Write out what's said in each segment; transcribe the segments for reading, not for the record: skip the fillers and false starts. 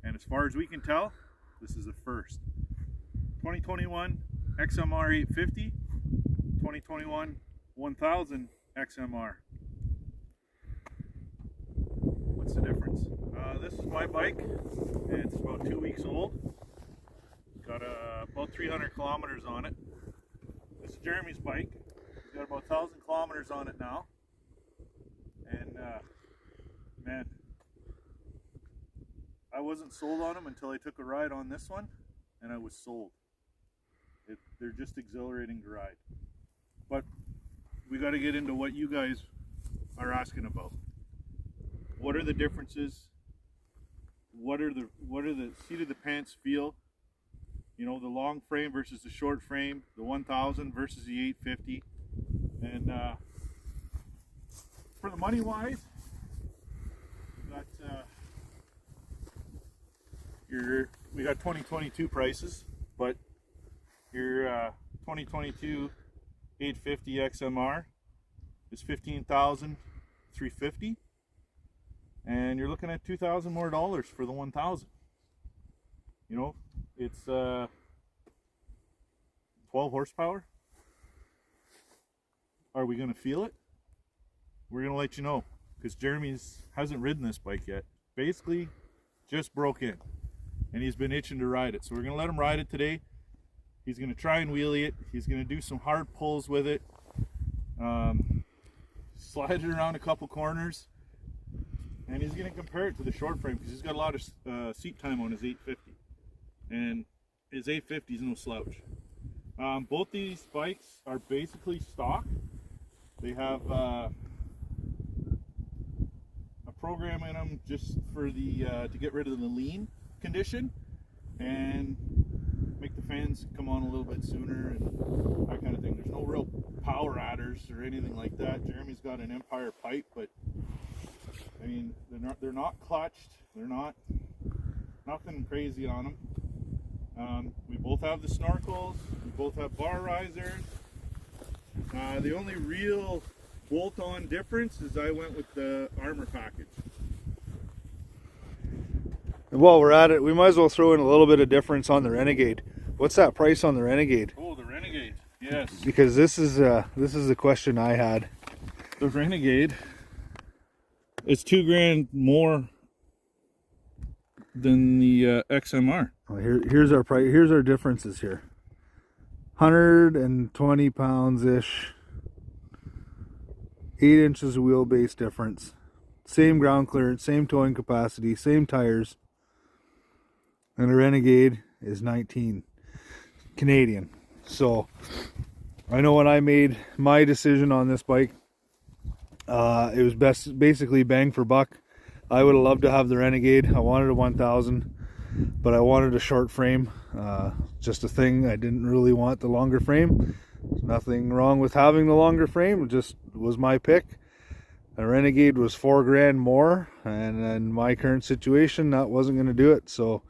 And as far as we can tell, this is the first. 2021 XMR 850, 2021 1000 XMR. What's the difference? This is my bike. It's about 2 weeks old. Got about 300 kilometers on it. This is Jeremy's bike. He's got about 1,000 kilometers on it now. And man, I wasn't sold on them until I took a ride on this one, and I was sold. They're just exhilarating to ride. But we got to get into what you guys are asking about. What are the differences? What are the seat of the pants feel? You know, the long frame versus the short frame, the 1000 versus the 850. And for the money wise, we got 2022 prices, but your 2022 850 XMR is $15,350, and you're looking at $2,000 more for the 1000. You know, it's 12 horsepower. Are we going to feel it? We're going to let you know, because Jeremy hasn't ridden this bike yet. Basically, just broke in, and he's been itching to ride it. So we're going to let him ride it today. He's going to try and wheelie it. He's going to do some hard pulls with it. Slide it around a couple corners. And he's going to compare it to the short frame, because he's got a lot of seat time on his 850. And his 850 is no slouch. Both these bikes are basically stock. They have a program in them just for the to get rid of the lean condition and make the fans come on a little bit sooner and that kind of thing. There's no real power adders or anything like that. Jeremy's got an Empire pipe, but I mean they're not clutched. They're not nothing crazy on them. We both have the snorkels. We both have bar risers. The only real bolt-on difference is I went with the armor package. And while we're at it, we might as well throw in a little bit of difference on the Renegade. What's that price on the Renegade? Oh, the Renegade, yes. Because this is the question I had. The Renegade is $2,000 more than the XMR. Well, here's our price. Here's our differences here. 120 pounds ish. 8 inches of wheelbase difference. Same ground clearance, same towing capacity, same tires. And the Renegade is 19 Canadian. So I know when I made my decision on this bike, it was basically bang for buck. I would have loved to have the Renegade. I wanted a 1000, but I wanted a short frame. Just a thing. I didn't really want the longer frame. There's nothing wrong with having the longer frame. It just was my pick. The Renegade was $4,000 more, and in my current situation, that wasn't going to do it. So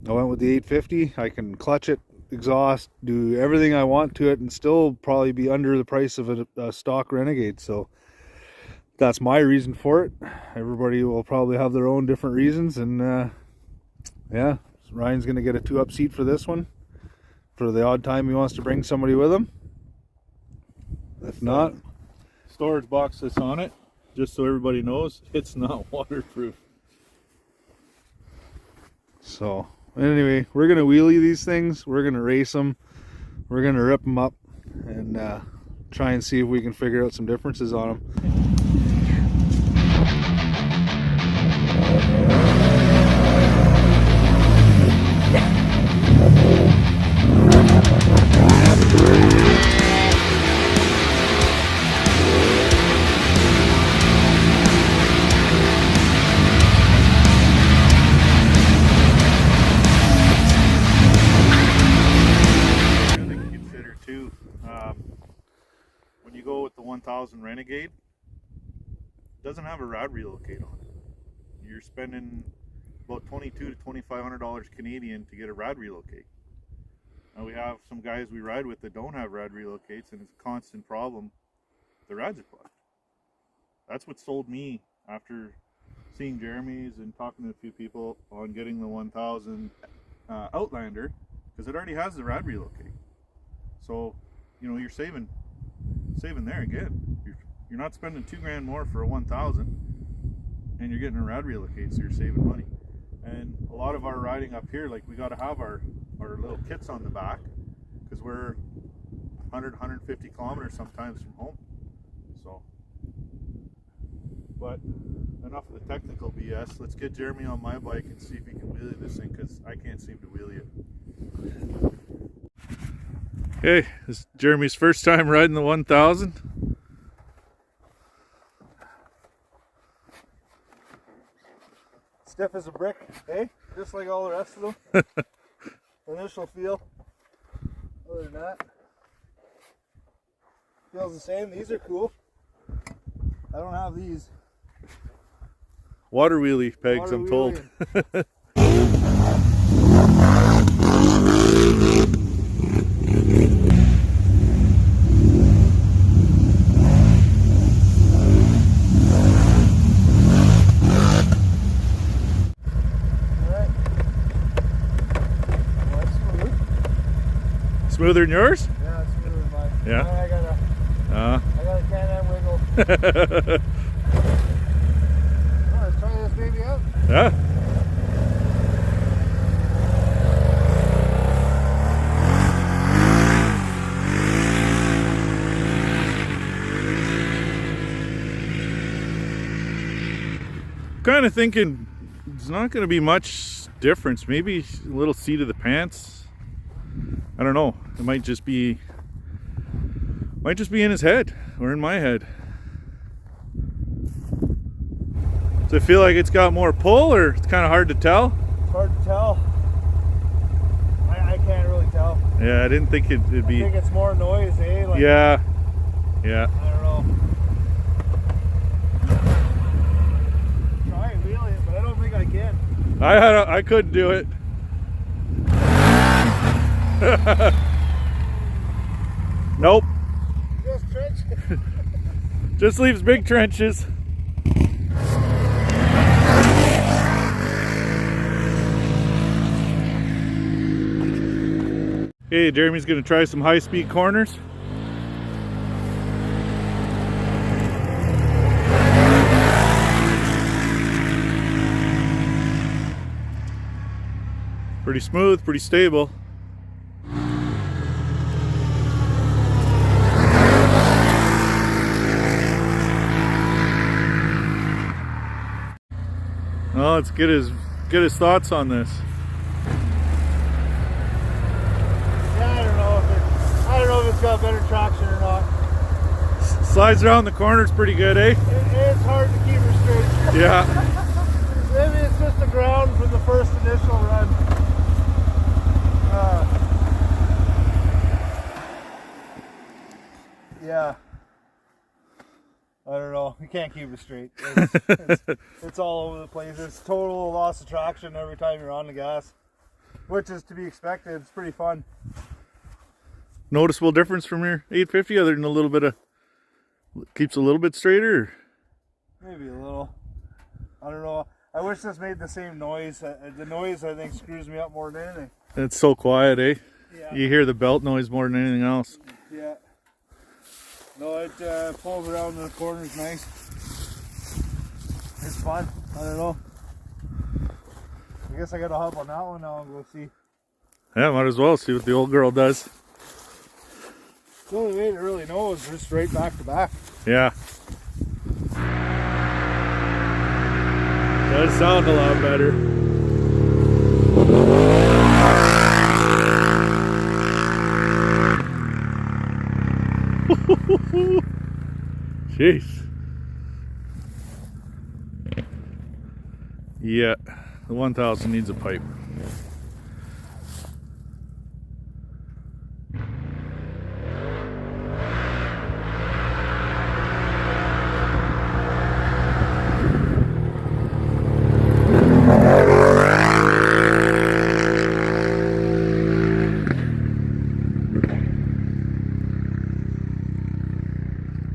I went with the 850. I can clutch it, exhaust, do everything I want to it, and still probably be under the price of a stock Renegade. So that's my reason for it. Everybody will probably have their own different reasons, and yeah, Ryan's going to get a 2-up seat for this one for the odd time he wants to bring somebody with him. If not, storage box that's on it, just so everybody knows, it's not waterproof. So anyway, we're going to wheelie these things. We're going to race them. We're going to rip them up and try and see if we can figure out some differences on them. When you go with the 1000 Renegade, it doesn't have a rad relocate on it. You're spending about $2,200 to $2,500 Canadian to get a rad relocate. Now we have some guys we ride with that don't have rad relocates, and it's a constant problem. The rads are plugged. That's what sold me after seeing Jeremy's and talking to a few people on getting the 1000 Outlander, because it already has the rad relocate. So, you know, you're saving there again. You're not spending $2,000 more for a 1000, and you're getting a rad relocate, so you're saving money. And a lot of our riding up here, like, we got to have our little kits on the back, because we're 150 kilometers sometimes from home. So, but enough of the technical BS. Let's get Jeremy on my bike and see if he can wheelie this thing, because I can't seem to wheelie it. Hey, this is Jeremy's first time riding the 1000. Stiff as a brick, eh? Just like all the rest of them. Initial feel. Other than that, feels the same. These are cool. I don't have these. Water wheelie pegs, I'm told. Smoother than yours? Yeah, it's smoother than mine. Yeah. I got a Can-Am wiggle. Let's try this baby out. Yeah. Kind of thinking it's not going to be much difference. Maybe a little seat of the pants. I don't know. It might just be in his head or in my head. Does it feel like it's got more pull, or it's kind of hard to tell? It's hard to tell. I can't really tell. Yeah, I didn't think it'd be. I think it's more noise, eh? Like, yeah. Yeah. I don't know. Try wheeling it, but I don't think I can. I couldn't do it. Nope. Just trench. Just leaves big trenches. Okay, Jeremy's gonna try some high-speed corners. Pretty smooth, pretty stable. Well, let's get his thoughts on this. Yeah, I don't know if it's got better traction or not. Slides around the corners pretty good, eh? It's hard to keep her straight. Yeah. Maybe it's just the ground from the first initial run. Yeah. I don't know. You can't keep it straight. It's all over the place. It's total loss of traction every time you're on the gas, which is to be expected. It's pretty fun. Noticeable difference from your 850 other than a little bit of, keeps a little bit straighter? Maybe a little. I don't know. I wish this made the same noise. The noise, I think, screws me up more than anything. It's so quiet, eh? Yeah. You hear the belt noise more than anything else. Yeah. No, it pulls around in the corners nice. It's fun. I don't know. I guess I gotta hop on that one now and go see. Yeah, might as well see what the old girl does. The only way to really know is just right back to back. Yeah. Does sound a lot better. Jeez. Yeah, the 1000 needs a pipe.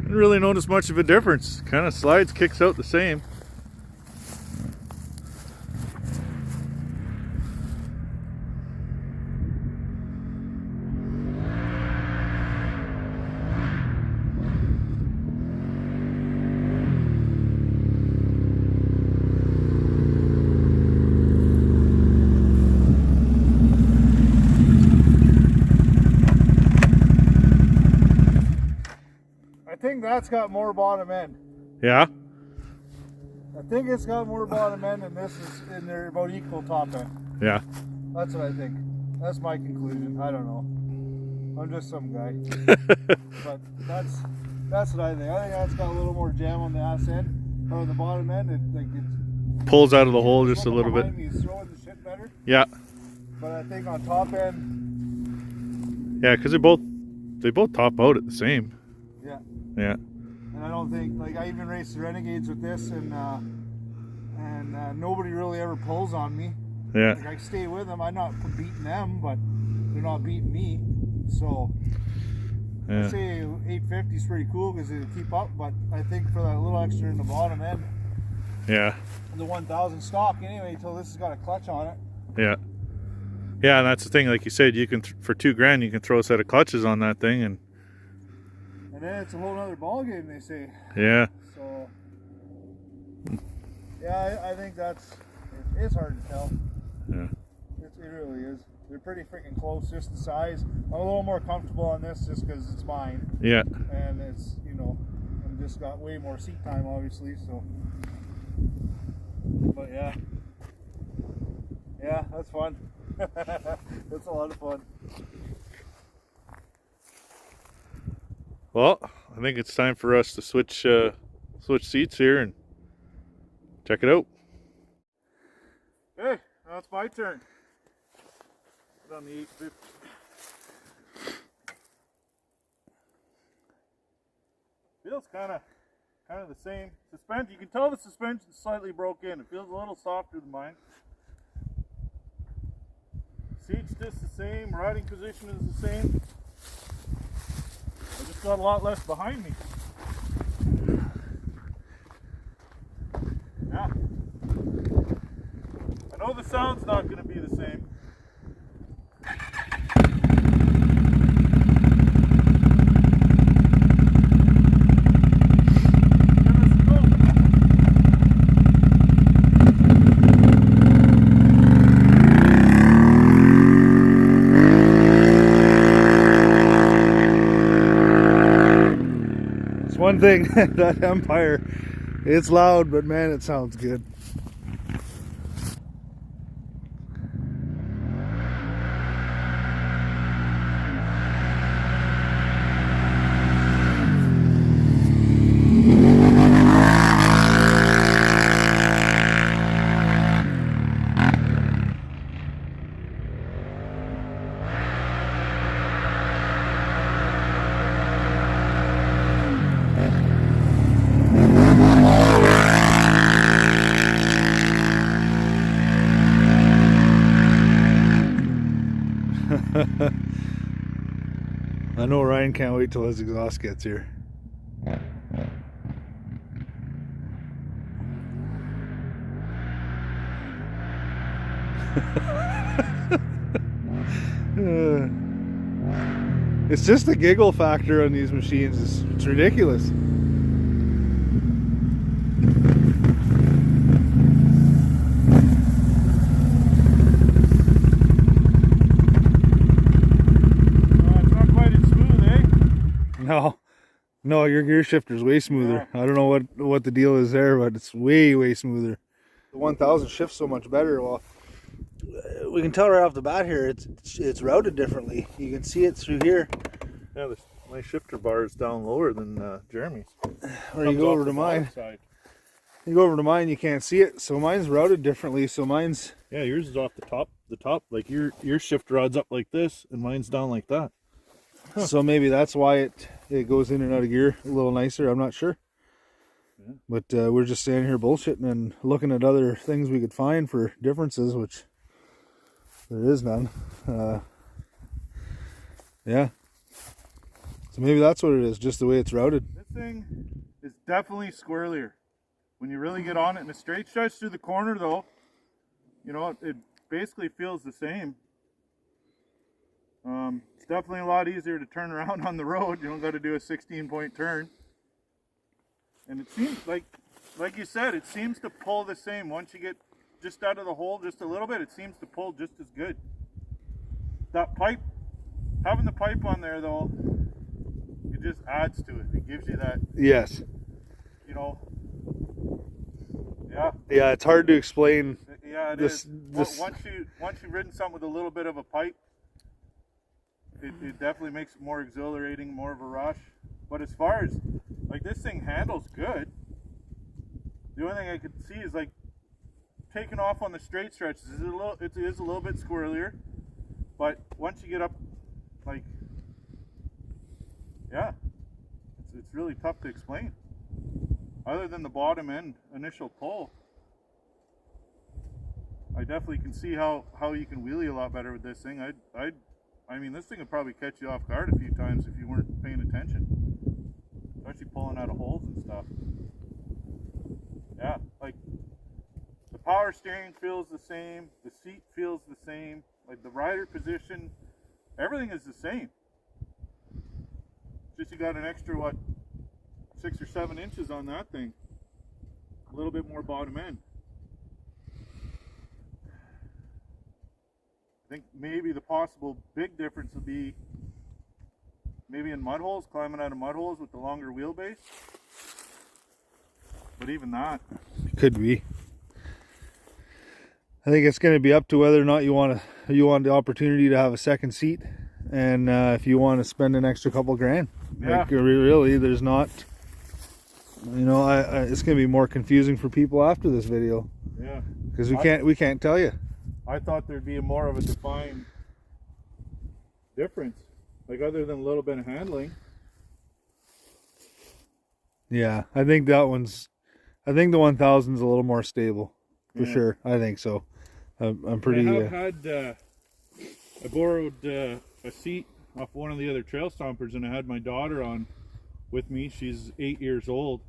Didn't really notice much of a difference. Kind of slides, kicks out the same. that's got more bottom end. Yeah? I think it's got more bottom end than this is, and they're about equal top end. Yeah. That's what I think. That's my conclusion. I don't know. I'm just some guy. But that's what I think. I think that's got a little more jam on the ass end, or the bottom end. It Pulls out of the hole just a little bit. He's throwing the shit better. Yeah. But I think on top end. Yeah, because they both top out at the same. Yeah. Yeah. And I don't think, like, I even raced the Renegades with this, and nobody really ever pulls on me. Yeah. Like, I stay with them. I'm not beating them, but they're not beating me. So Yeah. I'd say 850 is pretty cool because it'll keep up. But I think for that little extra in the bottom end, Yeah. the 1000 stock anyway, until this has got a clutch on it. Yeah. Yeah, and that's the thing. Like you said, you can for $2,000 you can throw a set of clutches on that thing, and then it's a whole other ball game, they say. yeah. So yeah, I think it's hard to tell. Yeah. It really is. They're pretty freaking close, just the size. I'm a little more comfortable on this just because it's mine. Yeah. And it's, I'm just got way more seat time, obviously, so. But yeah. Yeah, that's fun. That's a lot of fun. Well, I think it's time for us to switch seats here and check it out. Hey, now it's my turn. Put on the 850. Feels kind of the same. Suspension, you can tell the suspension's slightly broke in. It feels a little softer than mine. Seat's just the same. Riding position is the same. I just got a lot less behind me. Yeah. I know the sound's not going to be the same. One thing, that Empire, it's loud, but man, it sounds good. I know Ryan can't wait till his exhaust gets here. It's just the giggle factor on these machines. It's ridiculous. No, your gear shifter's way smoother. Yeah. I don't know what the deal is there, but it's way smoother. The 1000 shifts so much better. Well, we can tell right off the bat here, it's routed differently. You can see it through here. Yeah, my shifter bar is down lower than Jeremy's. Or you go over to mine. You go over to mine, you can't see it. So mine's routed differently. So mine's yours is off the top. Like your shift rod's up like this, and mine's down like that. Huh. So maybe that's why it goes in and out of gear a little nicer. I'm not sure. Yeah. But we're just standing here bullshitting and looking at other things we could find for differences, which there is none. Yeah. So maybe that's what it is, just the way it's routed. This thing is definitely squirrelier. When you really get on it in a straight stretch through the corner, though, it basically feels the same. It's definitely a lot easier to turn around on the road. You don't got to do a 16-point turn. And it seems like you said, it seems to pull the same. Once you get just out of the hole just a little bit, it seems to pull just as good. That pipe, having the pipe on there though, it just adds to it. It gives you that, Yes. you know, yeah. Yeah, it's hard to explain. Yeah, it is. Once you've ridden something with a little bit of a pipe, it definitely makes it more exhilarating, more of a rush. But as far as, like, this thing handles good. The only thing I could see is, like, taking off on the straight stretches is it is a little bit squirrelier. But once you get up, like, yeah, it's really tough to explain. Other than the bottom end initial pull, I definitely can see how you can wheelie a lot better with this thing. I mean, this thing would probably catch you off guard a few times if you weren't paying attention, especially pulling out of holes and stuff. Yeah, like, the power steering feels the same, the seat feels the same, like the rider position, everything is the same. Just you got an extra, what, 6 or 7 inches on that thing. A little bit more bottom end. I think maybe the possible big difference would be maybe in mud holes, climbing out of mud holes with the longer wheelbase. But even that. Could be. I think it's going to be up to whether or not you want the opportunity to have a second seat, and if you want to spend an extra couple grand. Yeah. Like, really, there's not. You know, it's going to be more confusing for people after this video. Yeah. Because we can't tell you. I thought there'd be more of a defined difference, like other than a little bit of handling. Yeah, I think the 1000's a little more stable, for sure. I think so. I'm pretty. I have had. I borrowed a seat off one of the other trail stompers, and I had my daughter on with me. She's 8 years old,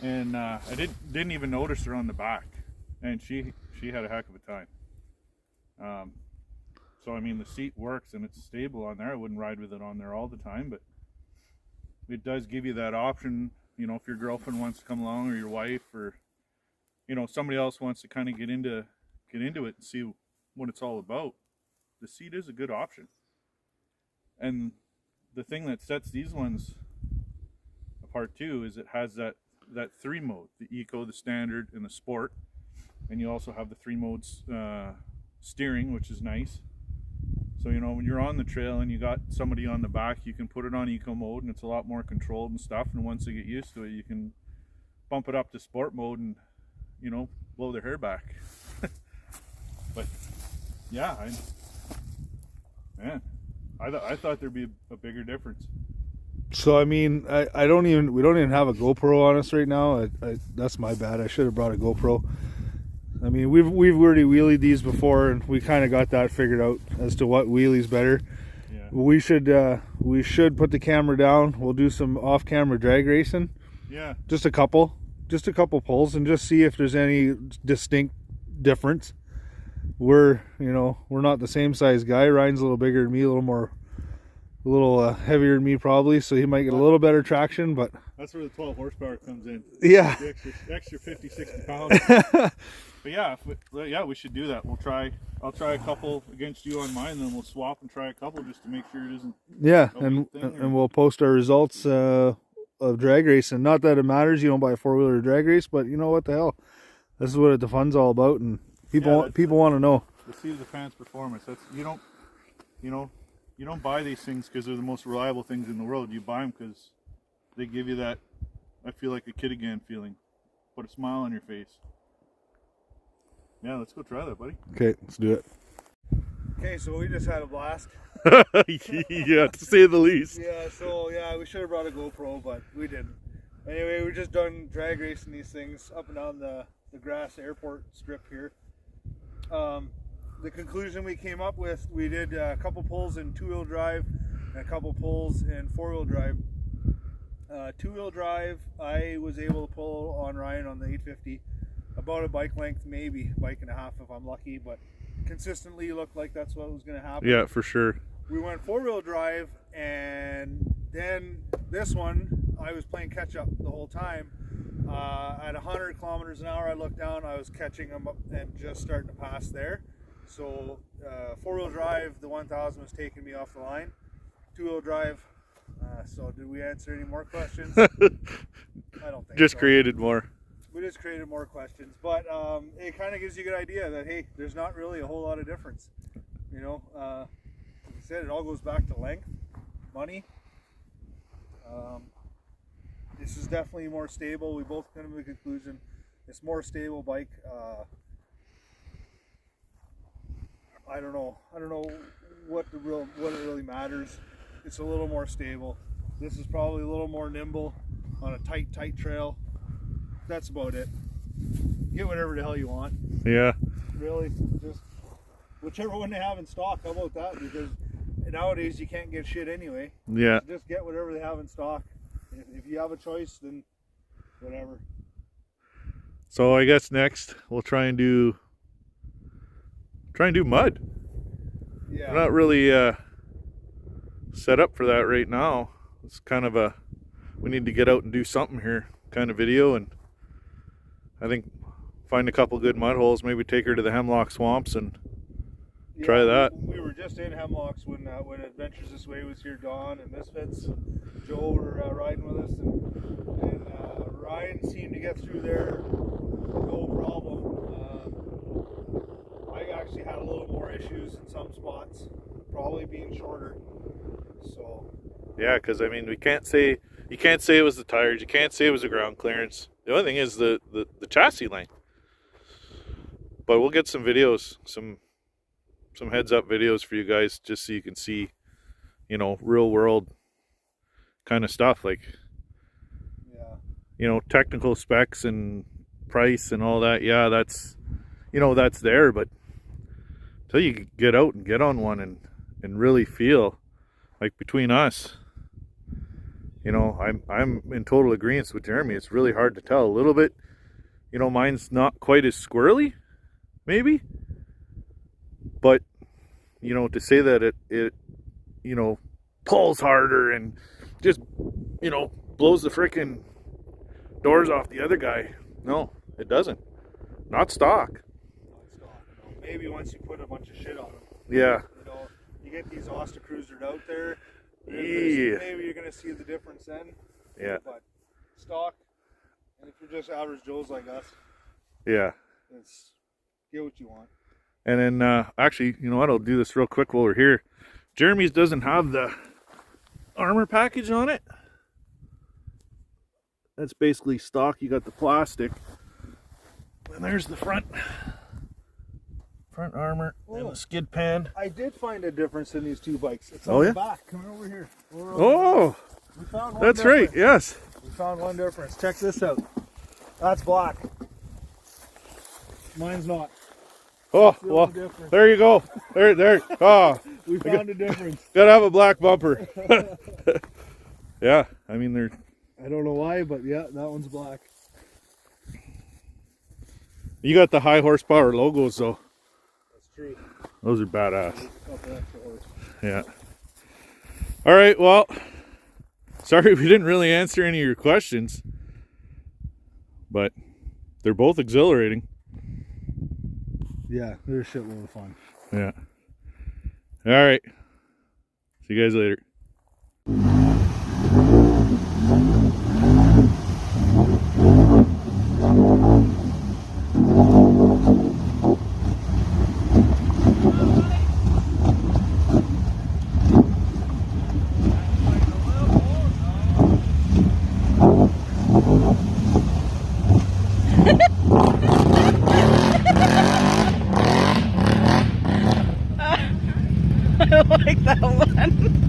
and I didn't even notice her on the back, and she had a heck of a time. So I mean, the seat works and it's stable on there. I wouldn't ride with it on there all the time, but it does give you that option. You know, if your girlfriend wants to come along, or your wife, or, you know, somebody else wants to kind of get into it and see what it's all about, the seat is a good option. And the thing that sets these ones apart too is it has that 3 mode, the eco, the standard, and the sport. And you also have the 3 modes steering, which is nice. So, you know, when you're on the trail and you got somebody on the back, you can put it on eco mode and it's a lot more controlled and stuff. And once they get used to it, you can bump it up to sport mode and, you know, blow their hair back. But yeah, I thought there'd be a bigger difference. So I mean, we don't even have a GoPro on us right now. That's my bad. I should have brought a GoPro. I mean, we've already wheelied these before, and we kind of got that figured out as to what wheelie's better. Yeah. We should put the camera down. We'll do some off-camera drag racing. Yeah. Just a couple pulls, and just see if there's any distinct difference. We're not the same size guy. Ryan's a little bigger than me, a little heavier than me probably, so he might get a little better traction, but that's where the 12 horsepower comes in. Yeah. The extra 50, 60 pounds. But yeah, we should do that. I'll try a couple against you on mine, then we'll swap and try a couple just to make sure it isn't. Yeah, and we'll post our results of drag racing. Not that it matters, you don't buy a 4-wheeler drag race, but you know what the hell, this is what the fun's all about, and people want to know. The seat of the pants performance. That's you don't buy these things because they're the most reliable things in the world. You buy them because they give you that, I feel like a kid again feeling. Put a smile on your face. Yeah, let's go try that, buddy. Okay, let's do it. Okay, so we just had a blast. Yeah, to say the least. Yeah, so we should have brought a GoPro, but we didn't. Anyway, we're just done drag racing these things up and down the grass airport strip here. The conclusion we came up with, we did a couple pulls in 2-wheel drive and a couple pulls in 4-wheel drive. 2-wheel drive, I was able to pull on Ryan on the 850 about a bike length, maybe bike and a half if I'm lucky, but consistently looked like that's what was going to happen. Yeah, for sure. We went 4-wheel drive, and then this one I was playing catch up the whole time. At 100 kilometers an hour, I looked down, I was catching them up and just starting to pass there. So 4-wheel drive, the 1000 was taking me off the line. 2-wheel drive, So did we answer any more questions? I don't think Just so. created more. We just created more questions, but it kind of gives you a good idea that, hey, there's not really a whole lot of difference. You know, like I said, it all goes back to length, money. This is definitely more stable. We both come to the conclusion it's more stable bike. I don't know what it really matters. It's a little more stable. This is probably a little more nimble on a tight trail. That's about it. Get whatever the hell you want. Yeah. Really, just whichever one they have in stock. How about that? Because nowadays you can't get shit anyway. Yeah. Just get whatever they have in stock. If you have a choice, then whatever. So I guess next we'll try and do mud. Yeah. We're not really set up for that right now. It's kind of we need to get out and do something here kind of video, and I think find a couple good mud holes, maybe take her to the Hemlock Swamps and try that. We were just in Hemlocks when Adventures This Way was here. Dawn and Misfits and Joe were riding with us, and Ryan seemed to get through there no problem. I actually had a little more issues in some spots, probably being shorter. So Yeah, because I mean, you can't say it was the tires, you can't say it was the ground clearance. The only thing is the chassis length. But we'll get some videos, some heads up videos for you guys, just so you can see, you know, real world kind of stuff, like, yeah, you know, technical specs and price and all that. Yeah, that's, you know, that's there, but until you get out and get on one and really feel like, between us, you know, I'm in total agreement with Jeremy. It's really hard to tell. A little bit, you know, mine's not quite as squirrely, maybe, but, you know, to say that it you know, pulls harder and just, you know, blows the freaking doors off the other guy, no, it doesn't. Not stock. maybe once you put a bunch of shit on them. Yeah. You know, you get these Osta Cruisers out there. Yeah. Maybe you're gonna see the difference then. Yeah. But stock, and if you're just average Joes like us, Yeah. it's get what you want. And then, actually, you know what? I'll do this real quick while we're here. Jeremy's doesn't have the armor package on it. That's basically stock. You got the plastic. And there's the front armor and the skid pan. I did find a difference in these two bikes. It's Oh, on yeah? the back. Come over here. Oh, We found one that's difference. right. Yes. We found one difference. Check this out. That's black. Mine's not. Oh, the well, only difference. there you go. There. Oh, We found a difference. gotta have a black bumper. Yeah, I mean, they're, I don't know why, but yeah, that one's black. you got the high horsepower logos though. That's true. Those are badass. A couple extra horse. Yeah. All right, well, sorry we didn't really answer any of your questions, but they're both exhilarating. Yeah, they're a shitload of fun. Yeah. All right. See you guys later. I like that one.